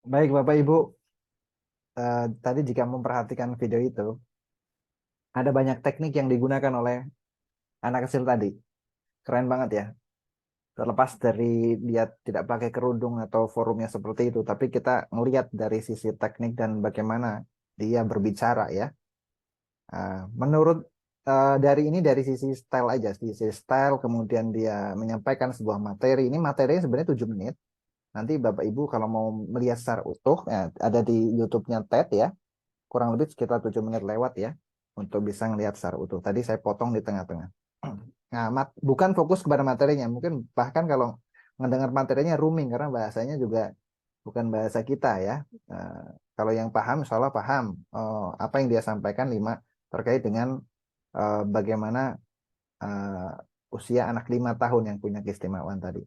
Baik, Bapak Ibu, tadi jika memperhatikan video itu, ada banyak teknik yang digunakan oleh anak kecil tadi. Keren banget ya. Terlepas dari dia tidak pakai kerudung atau forumnya seperti itu, tapi kita melihat dari sisi teknik dan bagaimana dia berbicara ya. Menurut dari ini dari sisi style aja, sisi style, kemudian dia menyampaikan sebuah materi. Ini materinya sebenarnya 7 menit. Nanti Bapak Ibu kalau mau melihat secara utuh, ya, ada di YouTube-nya TED ya. Kurang lebih sekitar 7 menit lewat ya untuk bisa ngelihat secara utuh. Tadi saya potong di tengah-tengah. Nah, bukan fokus kepada materinya. Mungkin bahkan kalau mendengar materinya rooming karena bahasanya juga bukan bahasa kita ya. Eh, Kalau yang paham, insya Allah paham apa yang dia sampaikan terkait dengan bagaimana usia anak 5 tahun yang punya keistimewaan tadi.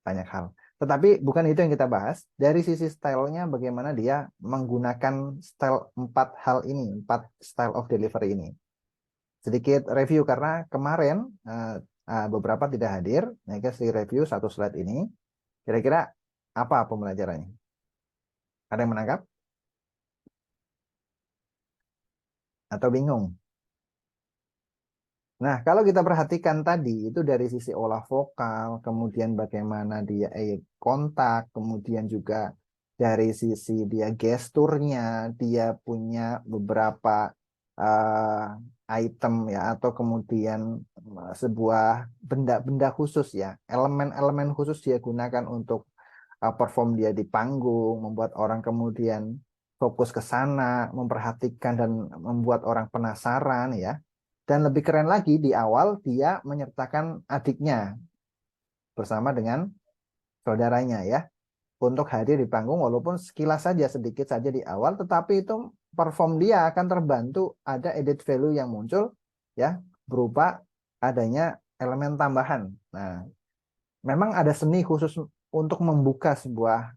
Banyak hal. Tetapi bukan itu yang kita bahas. Dari sisi stylenya, bagaimana dia menggunakan style 4 hal ini, 4 style of delivery ini. Sedikit review karena kemarin beberapa tidak hadir. Nah, kita review satu slide ini. Kira-kira apa pembelajarannya? Ada yang menangkap atau bingung? Nah, kalau kita perhatikan tadi itu dari sisi olah vokal, kemudian bagaimana dia kontak, kemudian juga dari sisi dia gesturnya, dia punya beberapa item ya, atau kemudian sebuah benda-benda khusus ya, elemen-elemen khusus dia gunakan untuk perform dia di panggung, membuat orang kemudian fokus ke sana, memperhatikan dan membuat orang penasaran ya. Dan lebih keren lagi di awal dia menyertakan adiknya bersama dengan saudaranya ya untuk hadir di panggung walaupun sekilas saja sedikit saja di awal, tetapi itu perform dia akan terbantu ada edit value yang muncul ya berupa adanya elemen tambahan. Nah, memang ada seni khusus untuk membuka sebuah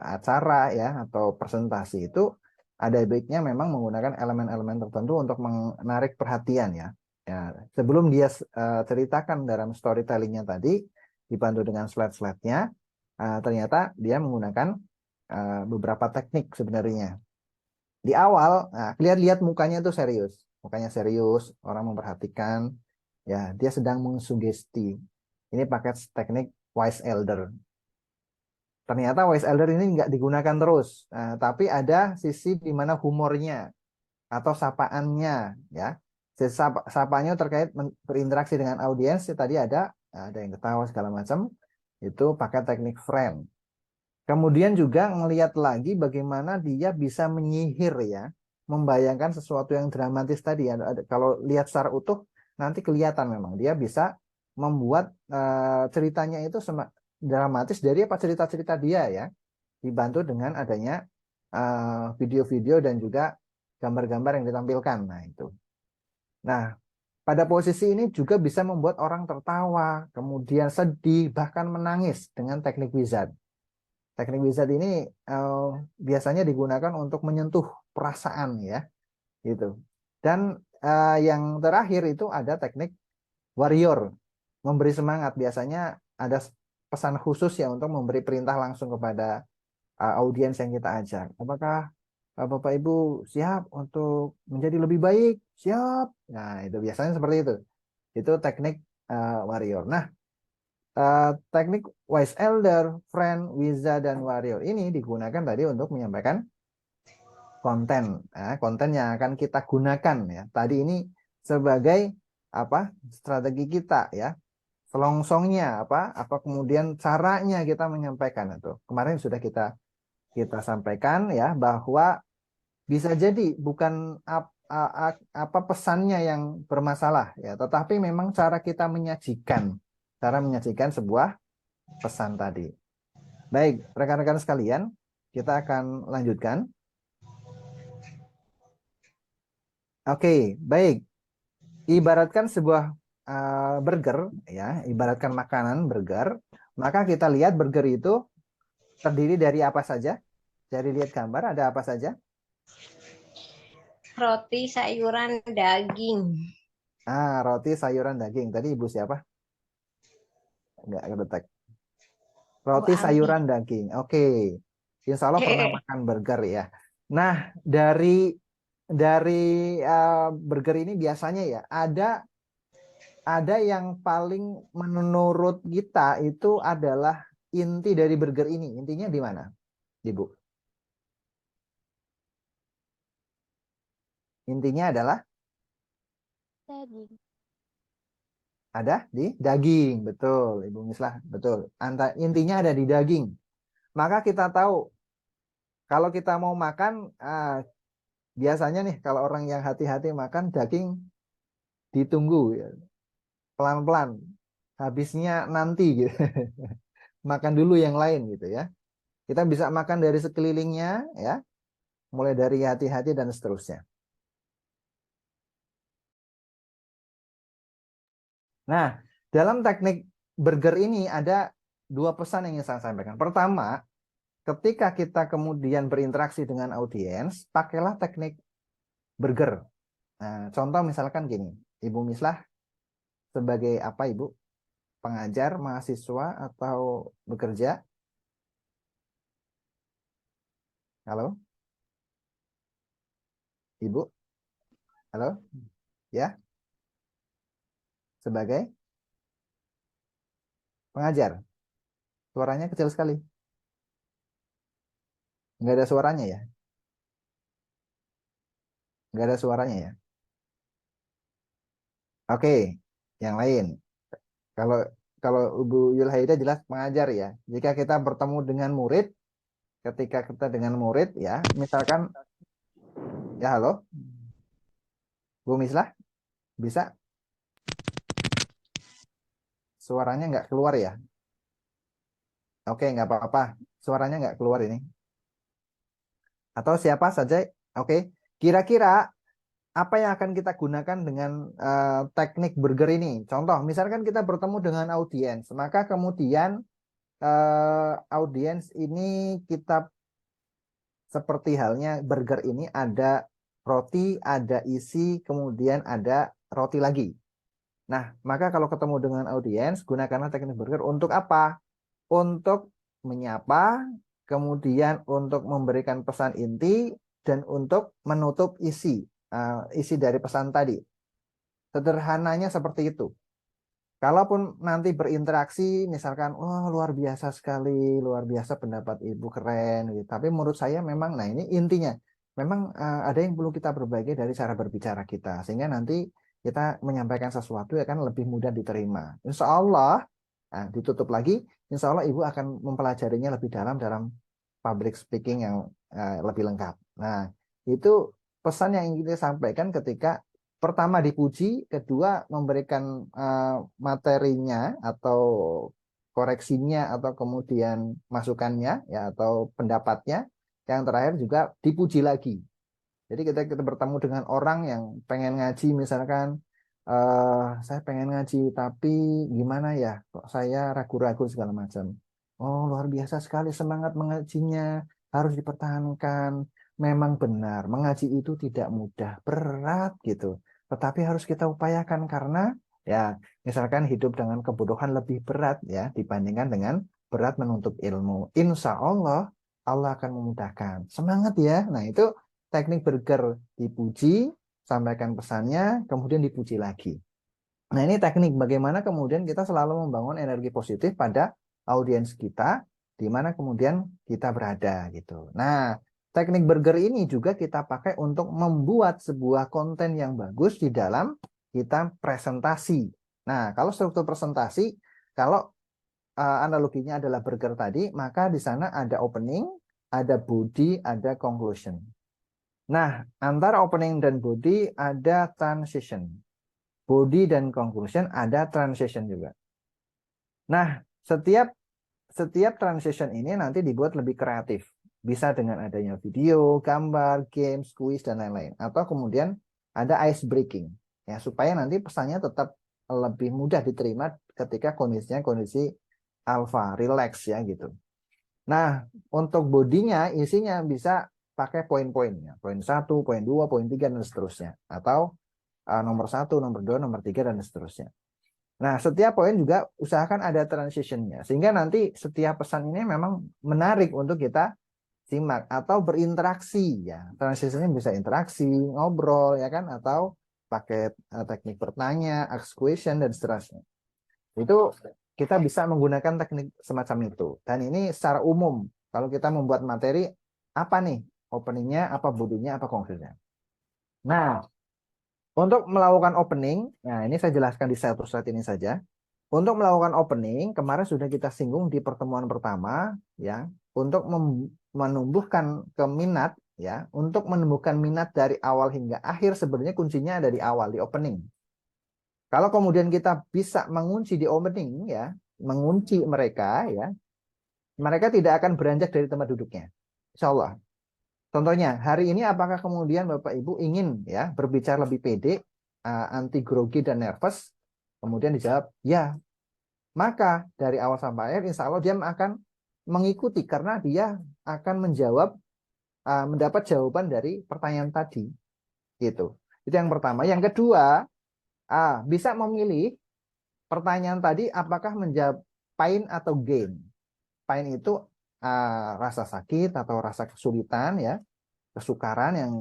acara ya atau presentasi itu ada baiknya memang menggunakan elemen-elemen tertentu untuk menarik perhatian ya. Ya, sebelum dia ceritakan dalam storytellingnya tadi dibantu dengan slide-slide-nya, ternyata dia menggunakan beberapa teknik sebenarnya. Di awal, lihat-lihat mukanya itu serius, mukanya serius, orang memperhatikan, ya dia sedang mengsugesti. Ini pakai teknik wise elder. Ternyata wise elder ini nggak digunakan terus, tapi ada sisi di mana humornya atau sapaannya, ya. Sapanya terkait berinteraksi dengan audiens, tadi ada yang ketawa segala macam, itu pakai teknik frame. Kemudian juga ngelihat lagi bagaimana dia bisa menyihir ya, membayangkan sesuatu yang dramatis tadi. Kalau lihat secara utuh nanti kelihatan memang dia bisa membuat ceritanya itu dramatis dari apa cerita-cerita dia ya, dibantu dengan adanya video-video dan juga gambar-gambar yang ditampilkan. Nah itu. Nah pada posisi ini juga bisa membuat orang tertawa, kemudian sedih, bahkan menangis dengan teknik wizard. Teknik wizard ini eh, biasanya digunakan untuk menyentuh perasaan ya, gitu. Dan yang terakhir itu ada teknik warrior, memberi semangat. Biasanya ada pesan khusus ya untuk memberi perintah langsung kepada audiens yang kita ajak. Apakah Bapak Ibu siap untuk menjadi lebih baik? Siap. Nah, itu biasanya seperti itu. Itu teknik warrior. Nah, teknik wise elder, friend, wizard, dan warrior ini digunakan tadi untuk menyampaikan konten, konten yang akan kita gunakan ya. Tadi ini sebagai apa strategi kita ya, selongsongnya apa kemudian caranya kita menyampaikan itu. Kemarin sudah kita sampaikan ya bahwa bisa jadi bukan apa pesannya yang bermasalah ya, tetapi memang cara menyajikan sebuah pesan tadi. Baik, rekan-rekan sekalian, kita akan lanjutkan. Oke, baik. Ibaratkan sebuah burger, ya, ibaratkan makanan burger, maka kita lihat burger itu terdiri dari apa saja? Dari lihat gambar ada apa saja? Roti, sayuran, daging. Roti, sayuran, daging. Tadi ibu siapa? Enggak kedetek. Bu Roti, Abi. sayuran, daging. Oke. Insya Allah pernah makan burger ya. Nah, dari burger ini biasanya ya ada yang paling menurut kita itu adalah inti dari burger ini. Intinya di mana, Ibu? Intinya adalah Daging. ada di daging, betul, Ibu Mislah, betul. Intinya ada di daging. Maka kita tahu kalau kita mau makan, biasanya nih kalau orang yang hati-hati makan daging ditunggu ya, pelan-pelan. Habisnya nanti gitu. Makan dulu yang lain gitu ya. Kita bisa makan dari sekelilingnya ya, mulai dari hati-hati dan seterusnya. Nah, dalam teknik burger ini ada dua pesan yang ingin saya sampaikan. Pertama, ketika kita kemudian berinteraksi dengan audiens, pakailah teknik burger. Nah, contoh misalkan gini, Ibu Mislah sebagai apa Ibu? Pengajar, mahasiswa, atau bekerja? Halo, Ibu? Halo? Ya, sebagai pengajar. Suaranya kecil sekali. Nggak ada suaranya ya? Nggak ada suaranya ya? Oke, yang lain. Kalau kalau Ibu Yulhaida jelas pengajar ya. Jika kita bertemu dengan murid, ketika kita dengan murid ya, misalkan ya halo, Bu Mislah, bisa suaranya nggak keluar ya? Oke, nggak apa-apa. Suaranya nggak keluar ini. Atau siapa saja? Oke, kira-kira apa yang akan kita gunakan dengan teknik burger ini? Contoh, misalkan kita bertemu dengan audiens, maka kemudian audiens ini kita seperti halnya burger ini ada roti, ada isi, kemudian ada roti lagi. Nah, maka kalau ketemu dengan audiens, gunakanlah teknik burger untuk apa? Untuk menyapa, kemudian untuk memberikan pesan inti, dan untuk menutup isi dari pesan tadi. Sederhananya seperti itu. Kalaupun nanti berinteraksi, misalkan, oh luar biasa sekali, luar biasa pendapat Ibu keren, gitu. Tapi menurut saya memang, nah ini intinya, memang ada yang perlu kita perbaiki dari cara berbicara kita, sehingga nanti kita menyampaikan sesuatu ya kan lebih mudah diterima. Insya Allah, nah, ditutup lagi, Insya Allah Ibu akan mempelajarinya lebih dalam public speaking yang lebih lengkap. Nah, itu pesan yang ingin kita sampaikan ketika pertama dipuji, kedua memberikan materinya atau koreksinya atau kemudian masukannya ya atau pendapatnya, yang terakhir juga dipuji lagi. Jadi kita bertemu dengan orang yang pengen ngaji misalkan, saya pengen ngaji tapi gimana ya kok saya ragu-ragu segala macam. Oh luar biasa sekali semangat mengajinya, harus dipertahankan. Memang benar mengaji itu tidak mudah, berat gitu. Tetapi harus kita upayakan karena ya misalkan hidup dengan kebodohan lebih berat ya dibandingkan dengan berat menuntut ilmu. Insya Allah Allah akan memudahkan. Semangat ya. Nah itu teknik burger, dipuji, sampaikan pesannya, kemudian dipuji lagi. Nah ini teknik bagaimana kemudian kita selalu membangun energi positif pada audiens kita, di mana kemudian kita berada gitu. Nah teknik burger ini juga kita pakai untuk membuat sebuah konten yang bagus di dalam kita presentasi. Nah, kalau struktur presentasi, kalau analoginya adalah burger tadi, maka di sana ada opening, ada body, ada conclusion. Nah, antara opening dan body ada transition. Body dan conclusion ada transition juga. Nah, setiap transition ini nanti dibuat lebih kreatif. Bisa dengan adanya video, gambar, games, quiz, dan lain-lain. Atau kemudian ada ice breaking. Ya, supaya nanti pesannya tetap lebih mudah diterima ketika kondisinya kondisi alpha, relax ya gitu. Nah, untuk bodinya isinya bisa pakai poin-poinnya. Poin 1, poin 2, poin 3, dan seterusnya. Atau nomor 1, nomor 2, nomor 3, dan seterusnya. Nah, setiap poin juga usahakan ada transitionnya. Sehingga nanti setiap pesan ini memang menarik untuk kita simak atau berinteraksi ya. Transisinya bisa interaksi, ngobrol ya kan, atau pakai teknik bertanya, ask question dan seterusnya. Itu kita bisa menggunakan teknik semacam itu. Dan ini secara umum kalau kita membuat materi apa nih openingnya, apa bodinya, apa konklusinya. Nah, untuk melakukan opening, nah ini saya jelaskan di satu slide ini saja. Untuk melakukan opening, kemarin sudah kita singgung di pertemuan pertama, ya, untuk menumbuhkan keminat, ya, untuk menumbuhkan minat dari awal hingga akhir sebenarnya kuncinya ada di awal, di opening. Kalau kemudian kita bisa mengunci di opening, ya, mengunci mereka, ya, mereka tidak akan beranjak dari tempat duduknya, insya Allah. Contohnya, hari ini apakah kemudian Bapak Ibu ingin ya berbicara lebih pede, anti grogi dan nervous? Kemudian dijawab, ya. Maka dari awal sampai akhir, insya Allah dia akan mengikuti karena dia akan menjawab, mendapat jawaban dari pertanyaan tadi. Gitu. Itu yang pertama. Yang kedua, bisa memilih pertanyaan tadi apakah menjawab pain atau gain. Pain itu rasa sakit atau rasa kesulitan ya, kesukaran yang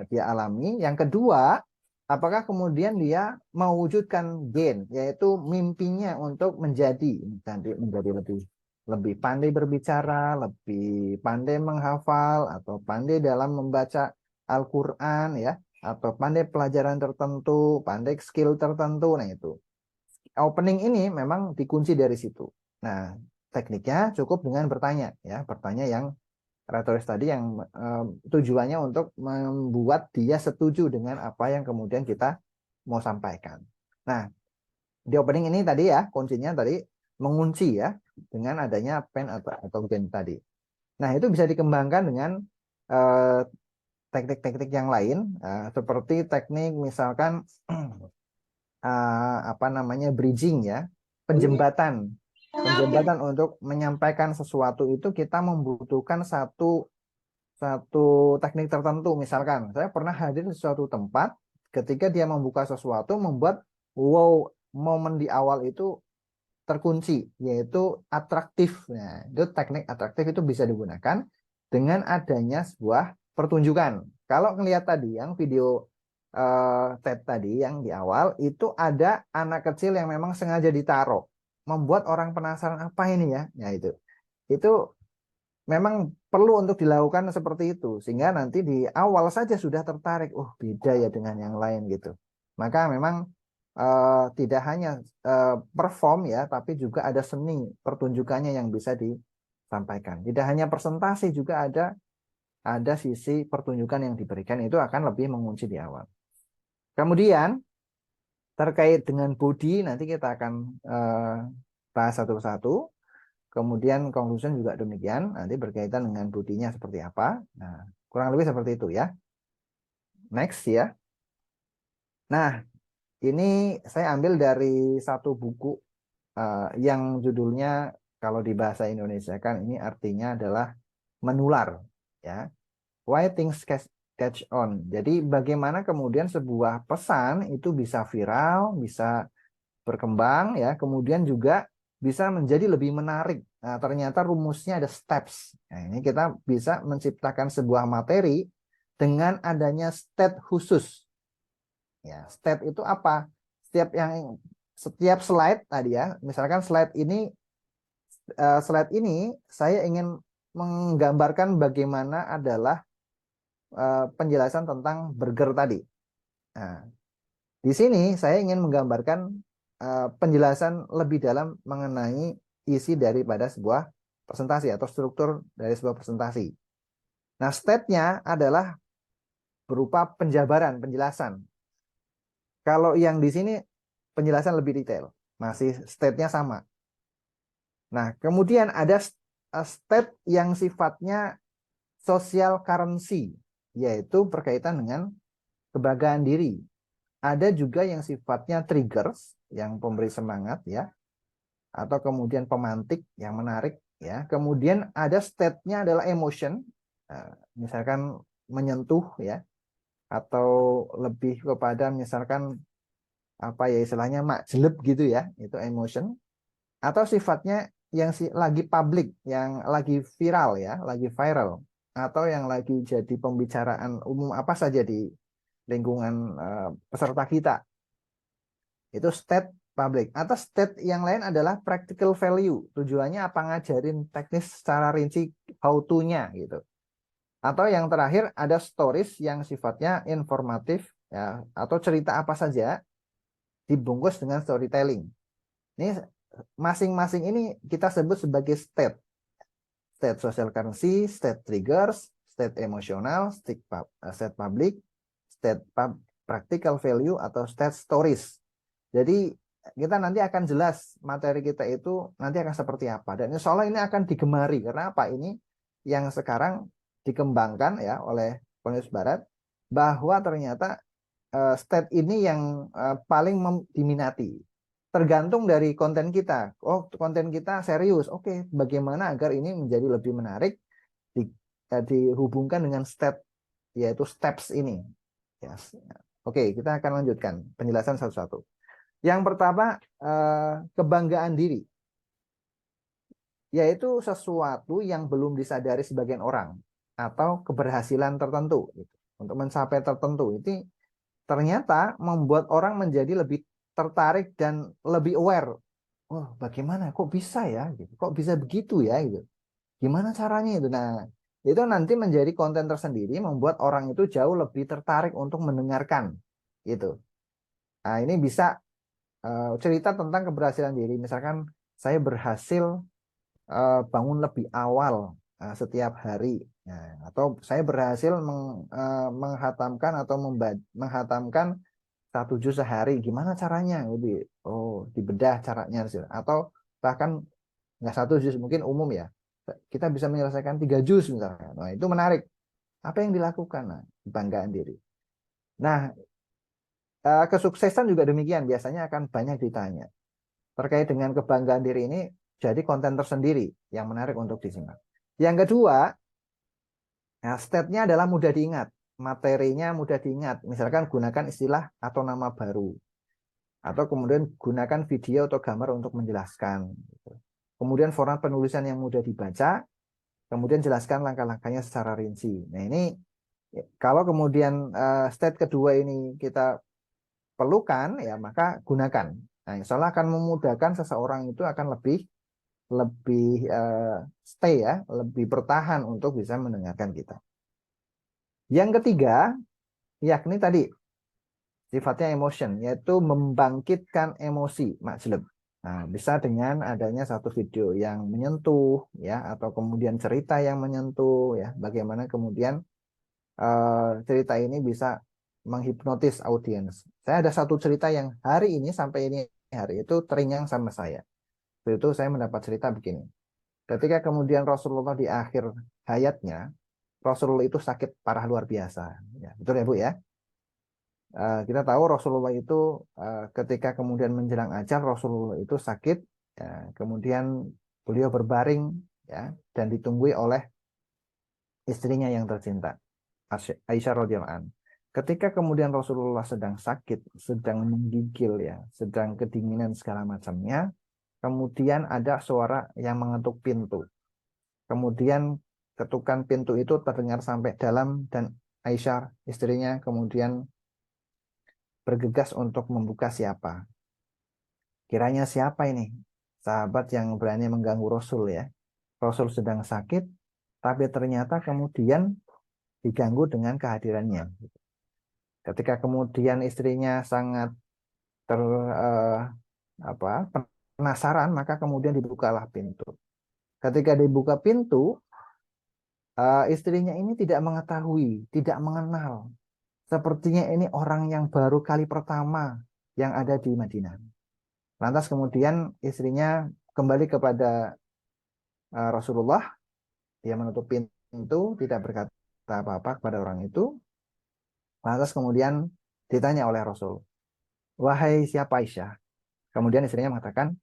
dia alami. Yang kedua, apakah kemudian dia mewujudkan gain, yaitu mimpinya untuk menjadi lebih pandai berbicara, lebih pandai menghafal, atau pandai dalam membaca Al-Quran ya, atau pandai pelajaran tertentu, pandai skill tertentu. Nah itu opening ini memang dikunci dari situ. Nah tekniknya cukup dengan bertanya ya, bertanya yang retoris tadi yang tujuannya untuk membuat dia setuju dengan apa yang kemudian kita mau sampaikan. Nah, di opening ini tadi ya, kuncinya tadi mengunci ya, dengan adanya pen atau gen tadi. Nah, itu bisa dikembangkan dengan teknik-teknik yang lain, seperti teknik misalkan apa namanya bridging ya, penjembatan. Penjembatan untuk menyampaikan sesuatu itu kita membutuhkan satu teknik tertentu. Misalkan saya pernah hadir di suatu tempat, ketika dia membuka sesuatu membuat wow, momen di awal itu terkunci, yaitu atraktif. Nah, itu teknik atraktif itu bisa digunakan dengan adanya sebuah pertunjukan. Kalau ngelihat tadi yang video TED tadi yang di awal itu ada anak kecil yang memang sengaja ditaruh, membuat orang penasaran apa ini ya. Nah itu memang perlu untuk dilakukan seperti itu sehingga nanti di awal saja sudah tertarik, oh beda ya dengan yang lain gitu. Maka memang tidak hanya perform ya, tapi juga ada seni pertunjukannya yang bisa disampaikan. Tidak hanya presentasi, juga ada sisi pertunjukan yang diberikan, itu akan lebih mengunci di awal. Kemudian terkait dengan body nanti kita akan bahas satu-satu. Kemudian conclusion juga demikian, nanti berkaitan dengan bodinya seperti apa. Nah, kurang lebih seperti itu ya. Next ya. Nah, ini saya ambil dari satu buku yang judulnya kalau di bahasa Indonesia kan ini artinya adalah menular ya. Why things catch on. Jadi bagaimana kemudian sebuah pesan itu bisa viral, bisa berkembang ya, kemudian juga bisa menjadi lebih menarik. Nah, ternyata rumusnya ada steps. Nah, ini kita bisa menciptakan sebuah materi dengan adanya state khusus. Ya, state itu apa? Setiap slide tadi ya, misalkan slide ini saya ingin menggambarkan bagaimana adalah penjelasan tentang burger tadi. Nah, di sini saya ingin menggambarkan penjelasan lebih dalam mengenai isi daripada sebuah presentasi atau struktur dari sebuah presentasi. Nah, step-nya adalah berupa penjabaran, penjelasan. Kalau yang di sini penjelasan lebih detail, masih step-nya sama. Nah, kemudian ada step yang sifatnya social currency, yaitu berkaitan dengan kebanggaan diri. Ada juga yang sifatnya triggers, yang pemberi semangat ya, atau kemudian pemantik yang menarik ya. Kemudian ada state-nya adalah emotion, misalkan menyentuh ya, atau lebih kepada misalkan apa ya istilahnya makjeleb gitu ya, itu emotion. Atau sifatnya yang lagi public, yang lagi viral ya, lagi viral. atau yang lagi jadi pembicaraan umum apa saja di lingkungan peserta kita. Itu state public. Atau state yang lain adalah practical value. Tujuannya apa, ngajarin teknis secara rinci how to-nya gitu. Atau yang terakhir ada stories yang sifatnya informatif ya, atau cerita apa saja dibungkus dengan storytelling. Ini masing-masing ini kita sebut sebagai state. State social currency, state triggers, state emosional, state public, state practical value atau state stories. Jadi kita nanti akan jelas materi kita itu nanti akan seperti apa. Dan insya Allah ini akan digemari. Karena apa? Ini yang sekarang dikembangkan ya oleh Universitas Barat, bahwa ternyata state ini yang paling diminati. Tergantung dari konten kita. Oh, konten kita serius. Oke, bagaimana agar ini menjadi lebih menarik dihubungkan dengan state, yaitu steps ini. Yes. Oke, kita akan lanjutkan penjelasan satu-satu. Yang pertama, kebanggaan diri, yaitu sesuatu yang belum disadari sebagian orang atau keberhasilan tertentu. Untuk mencapai tertentu, ini ternyata membuat orang menjadi lebih tertarik dan lebih aware. Oh, bagaimana? Kok bisa ya? Kok bisa begitu ya? Gitu. Gimana caranya itu? Nah, itu nanti menjadi konten tersendiri, membuat orang itu jauh lebih tertarik untuk mendengarkan. Gitu. Nah, ini bisa cerita tentang keberhasilan diri. Misalkan saya berhasil bangun lebih awal setiap hari. Nah, atau saya berhasil menghatamkan atau menghatamkan 1 juz sehari. Gimana caranya? Oh, dibedah caranya. Atau bahkan nggak 1 juz, mungkin umum ya. Kita bisa menyelesaikan 3 juz misalnya. Nah, itu menarik. Apa yang dilakukan? Nah, kebanggaan diri. Nah, kesuksesan juga demikian. Biasanya akan banyak ditanya. Terkait dengan kebanggaan diri ini, jadi konten tersendiri yang menarik untuk disimak. Yang kedua, nah, state-nya adalah mudah diingat. Materinya mudah diingat. Misalkan gunakan istilah atau nama baru. Atau kemudian gunakan video atau gambar untuk menjelaskan. Kemudian format penulisan yang mudah dibaca. Kemudian jelaskan langkah-langkahnya secara rinci. Nah, ini kalau kemudian state kedua ini kita perlukan, ya maka gunakan. Nah, insya Allah akan memudahkan seseorang itu akan lebih stay ya, lebih bertahan untuk bisa mendengarkan kita. Yang ketiga, yakni tadi sifatnya emotion, yaitu membangkitkan emosi majlub. Nah, bisa dengan adanya satu video yang menyentuh ya, atau kemudian cerita yang menyentuh ya, bagaimana kemudian cerita ini bisa menghipnotis audiens. Saya ada satu cerita yang hari ini sampai ini hari itu teringat sama saya. Itu saya mendapat cerita begini. Ketika kemudian Rasulullah di akhir hayatnya, Rasulullah itu sakit parah luar biasa. Ya, betul ya Bu ya? Kita tahu Rasulullah itu ketika kemudian menjelang ajal, Rasulullah itu sakit, ya, kemudian beliau berbaring ya, dan ditunggui oleh istrinya yang tercinta, Aisyah radhiyallahu anha. Ketika kemudian Rasulullah sedang sakit, sedang menggigil ya, sedang kedinginan segala macamnya, kemudian ada suara yang mengetuk pintu. Kemudian ketukan pintu itu terdengar sampai dalam dan Aisyah istrinya kemudian bergegas untuk membuka siapa. Kiranya siapa ini? Sahabat yang berani mengganggu Rasul ya. Rasul sedang sakit, tapi ternyata kemudian diganggu dengan kehadirannya. Ketika kemudian istrinya sangat penasaran, maka kemudian dibukalah pintu. Ketika dibuka pintu, istrinya ini tidak mengetahui, tidak mengenal. Sepertinya ini orang yang baru kali pertama yang ada di Madinah. Lantas kemudian istrinya kembali kepada Rasulullah, dia menutup pintu, tidak berkata apa-apa kepada orang itu. Lantas kemudian ditanya oleh Rasul, wahai siapa Aisyah? Kemudian istrinya mengatakan,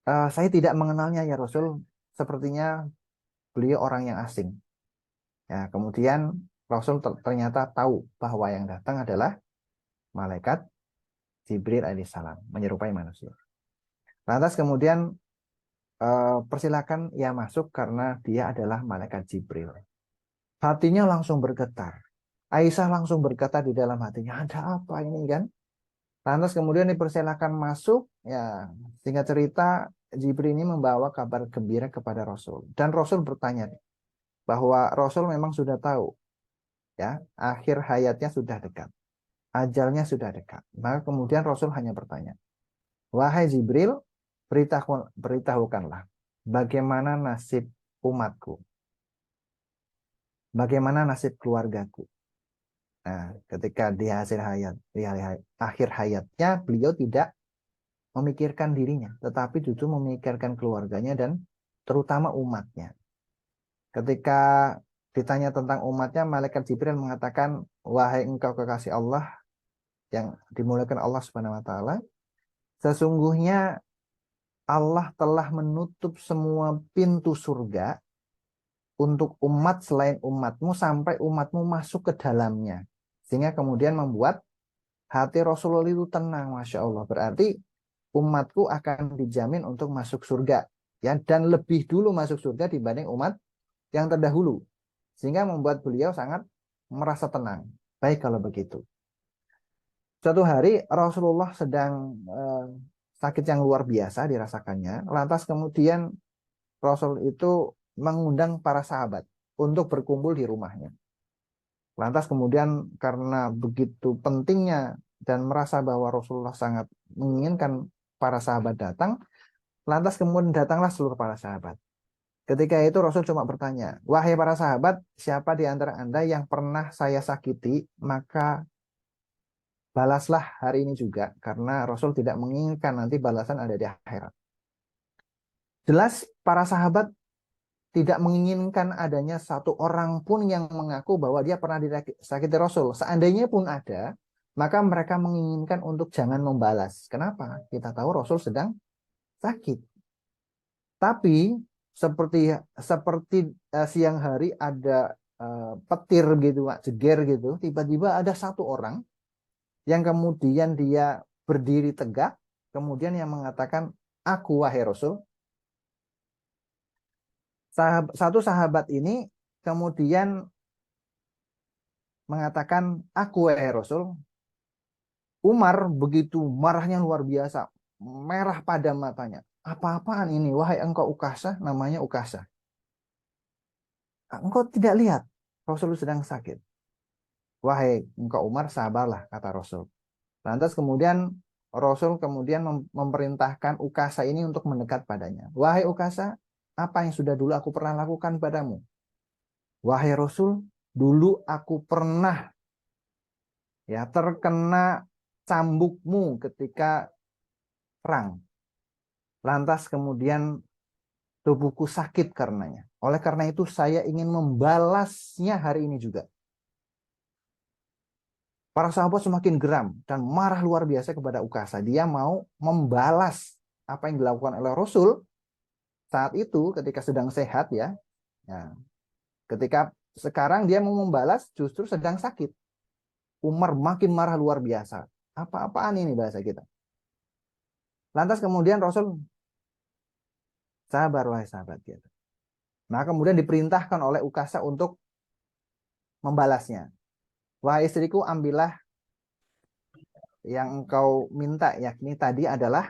saya tidak mengenalnya ya Rasul, sepertinya beliau orang yang asing. Ya, kemudian Rasul ternyata tahu bahwa yang datang adalah malaikat Jibril alaihissalam, menyerupai manusia. Lantas kemudian persilakan ia masuk karena dia adalah malaikat Jibril. Hatinya langsung bergetar. Aisyah langsung berkata di dalam hatinya, ada apa ini kan? Lantas kemudian dipersilakan masuk. Ya, singkat cerita, Jibril ini membawa kabar gembira kepada Rasul. Dan Rasul bertanya bahwa Rasul memang sudah tahu, ya, akhir hayatnya sudah dekat, ajalnya sudah dekat. Maka kemudian Rasul hanya bertanya, wahai Jibril, beritahukanlah bagaimana nasib umatku, bagaimana nasib keluargaku. Nah, ketika akhir hayatnya, beliau tidak memikirkan dirinya, tetapi justru memikirkan keluarganya dan terutama umatnya. Ketika ditanya tentang umatnya, malaikat Jibril mengatakan, wahai engkau kekasih Allah yang dimuliakan Allah Subhanahu wa taala, sesungguhnya Allah telah menutup semua pintu surga untuk umat selain umatmu sampai umatmu masuk ke dalamnya. Sehingga kemudian membuat hati Rasulullah itu tenang, Masya Allah. Berarti umatku akan dijamin untuk masuk surga. Ya, dan lebih dulu masuk surga dibanding umat yang terdahulu. Sehingga membuat beliau sangat merasa tenang. Baik kalau begitu. Suatu hari Rasulullah sedang sakit yang luar biasa dirasakannya. Lantas kemudian Rasul itu mengundang para sahabat untuk berkumpul di rumahnya. Lantas kemudian karena begitu pentingnya dan merasa bahwa Rasulullah sangat menginginkan para sahabat datang, lantas kemudian datanglah seluruh para sahabat. Ketika itu Rasul cuma bertanya, wahai para sahabat, siapa di antara Anda yang pernah saya sakiti, maka balaslah hari ini juga, karena Rasul tidak menginginkan nanti balasan ada di akhirat. Jelas para sahabat tidak menginginkan adanya satu orang pun yang mengaku bahwa dia pernah disakiti Rasul. Seandainya pun ada, maka mereka menginginkan untuk jangan membalas. Kenapa? Kita tahu Rasul sedang sakit. Tapi seperti seperti siang hari ada petir gitu, Pak, jeger gitu. Tiba-tiba ada satu orang yang kemudian dia berdiri tegak, kemudian yang mengatakan, aku wahai Rasul. Satu sahabat ini kemudian mengatakan, aku wahai Rasul. Umar begitu marahnya luar biasa, merah pada matanya. Apa-apaan ini, wahai engkau Ukasah, namanya Ukasah. Engkau tidak lihat Rasul sedang sakit. Wahai engkau Umar, sabarlah, kata Rasul. Lantas kemudian Rasul kemudian memerintahkan Ukasah ini untuk mendekat padanya. Wahai Ukasah, apa yang sudah dulu aku pernah lakukan padamu? Wahai Rasul, dulu aku pernah ya terkena cambukmu ketika perang. Lantas kemudian tubuhku sakit karenanya. Oleh karena itu saya ingin membalasnya hari ini juga. Para sahabat semakin geram dan marah luar biasa kepada Ukasah. Dia mau membalas apa yang dilakukan oleh Rasul saat itu ketika sedang sehat ya. Nah, ketika sekarang dia mau membalas justru sedang sakit. Umar makin marah luar biasa. Apa-apaan ini bahasa kita. Lantas kemudian Rasul, sabar wahai sahabat gitu. Nah kemudian diperintahkan oleh Ukasah untuk membalasnya. Wahai istriku, ambillah yang engkau minta, yakni tadi adalah,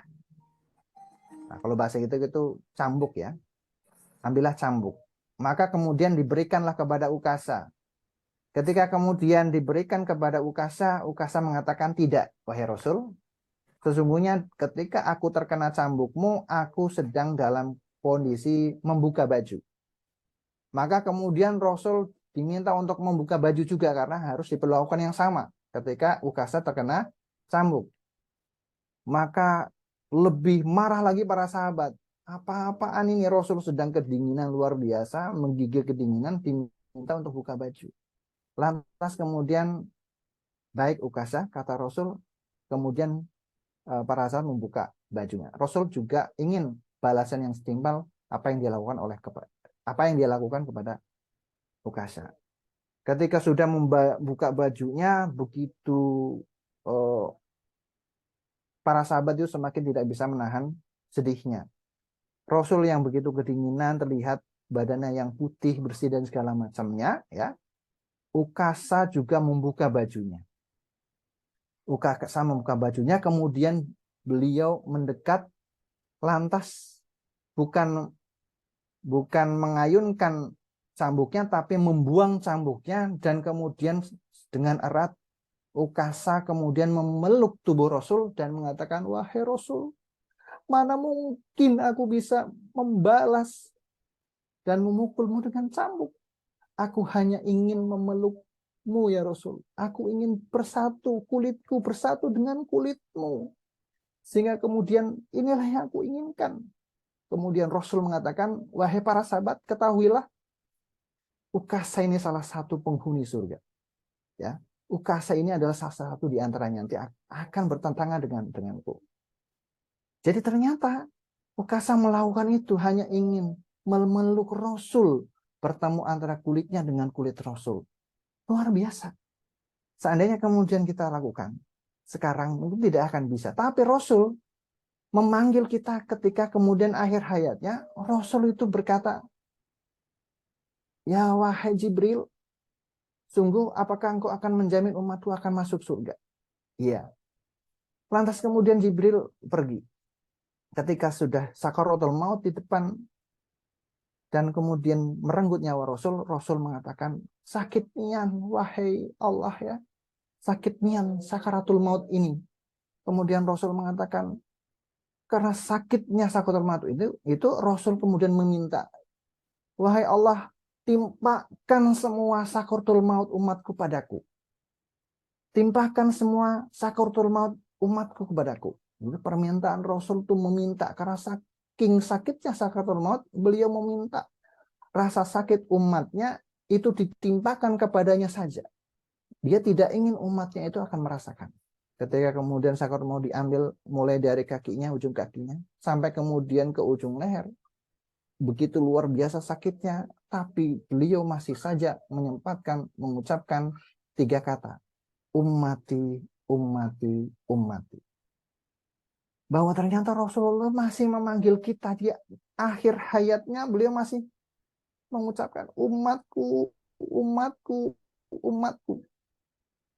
nah kalau bahasa gitu cambuk ya. Ambillah cambuk. Maka kemudian diberikanlah kepada Ukasah. Ketika kemudian diberikan kepada Ukasah, Ukasah mengatakan, tidak, wahai Rasul. Sesungguhnya ketika aku terkena cambukmu, aku sedang dalam kondisi membuka baju. Maka kemudian Rasul diminta untuk membuka baju juga karena harus diperlakukan yang sama ketika Ukasah terkena cambuk. Maka lebih marah lagi para sahabat. Apa-apaan ini, Rasul sedang kedinginan luar biasa, menggigil kedinginan, diminta untuk buka baju. Lantas kemudian, baik Ukasah, kata Rasul, kemudian para sahabat membuka bajunya. Rasul juga ingin balasan yang setimpal apa yang dia lakukan kepada Ukasah. Ketika sudah membuka bajunya, begitu uh, para sahabat itu semakin tidak bisa menahan sedihnya. Rasul yang begitu kedinginan terlihat badannya yang putih, bersih dan segala macamnya, ya. Ukasa juga membuka bajunya. Ukasa membuka bajunya, kemudian beliau mendekat, lantas bukan mengayunkan cambuknya, tapi membuang cambuknya, dan kemudian dengan erat Ukasa kemudian memeluk tubuh Rasul dan mengatakan, wahai Rasul, mana mungkin aku bisa membalas dan memukulmu dengan cambuk. Aku hanya ingin memelukmu ya Rasul. Aku ingin bersatu, kulitku bersatu dengan kulitmu. Sehingga kemudian inilah yang aku inginkan. Kemudian Rasul mengatakan, wahai para sahabat, ketahuilah, Ukasa ini salah satu penghuni surga. Ya, Ukasa ini adalah salah satu di antaranya, nanti akan bertentangan denganku. Jadi ternyata Ukasa melakukan itu hanya ingin memeluk Rasul, bertemu antara kulitnya dengan kulit Rasul. Luar biasa. Seandainya kemudian kita lakukan, sekarang mungkin tidak akan bisa. Tapi Rasul memanggil kita ketika kemudian akhir hayatnya, Rasul itu berkata, ya wahai Jibril, sungguh apakah engkau akan menjamin umatku akan masuk surga? Iya. Lantas kemudian Jibril pergi. Ketika sudah sakaratul maut di depan dan kemudian merenggut nyawa Rasul, Rasul mengatakan, sakit nian wahai Allah ya. Sakit nian sakaratul maut ini. Kemudian Rasul mengatakan, karena sakitnya sakaratul maut itu Rasul kemudian meminta, wahai Allah, timpakan semua sakaratul maut umatku padaku. Timpahkan semua sakaratul maut umatku kepadaku. Itu permintaan Rasul itu meminta, karena saking sakitnya sakaratul maut, beliau meminta rasa sakit umatnya itu ditimpakan kepadanya saja. Dia tidak ingin umatnya itu akan merasakan. Ketika kemudian sakaratul maut diambil mulai dari kakinya, ujung kakinya, sampai kemudian ke ujung leher. Begitu luar biasa sakitnya, tapi beliau masih saja menyempatkan mengucapkan 3 kata. Ummati, ummati, ummati. Bahwa ternyata Rasulullah masih memanggil kita. Di akhir hayatnya beliau masih mengucapkan umatku, umatku, umatku.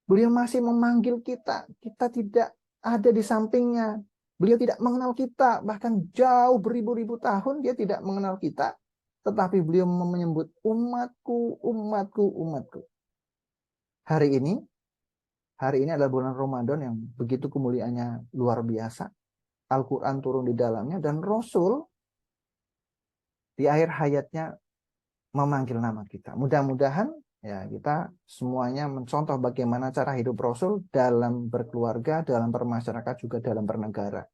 Beliau masih memanggil kita. Kita tidak ada di sampingnya. Beliau tidak mengenal kita. Bahkan jauh beribu-ribu tahun dia tidak mengenal kita. Tetapi beliau menyebut umatku, umatku, umatku. Hari ini adalah bulan Ramadan yang begitu kemuliaannya luar biasa. Al-Quran turun di dalamnya, dan Rasul di akhir hayatnya memanggil nama kita. Mudah-mudahan ya kita semuanya mencontoh bagaimana cara hidup Rasul dalam berkeluarga, dalam bermasyarakat, juga dalam bernegara.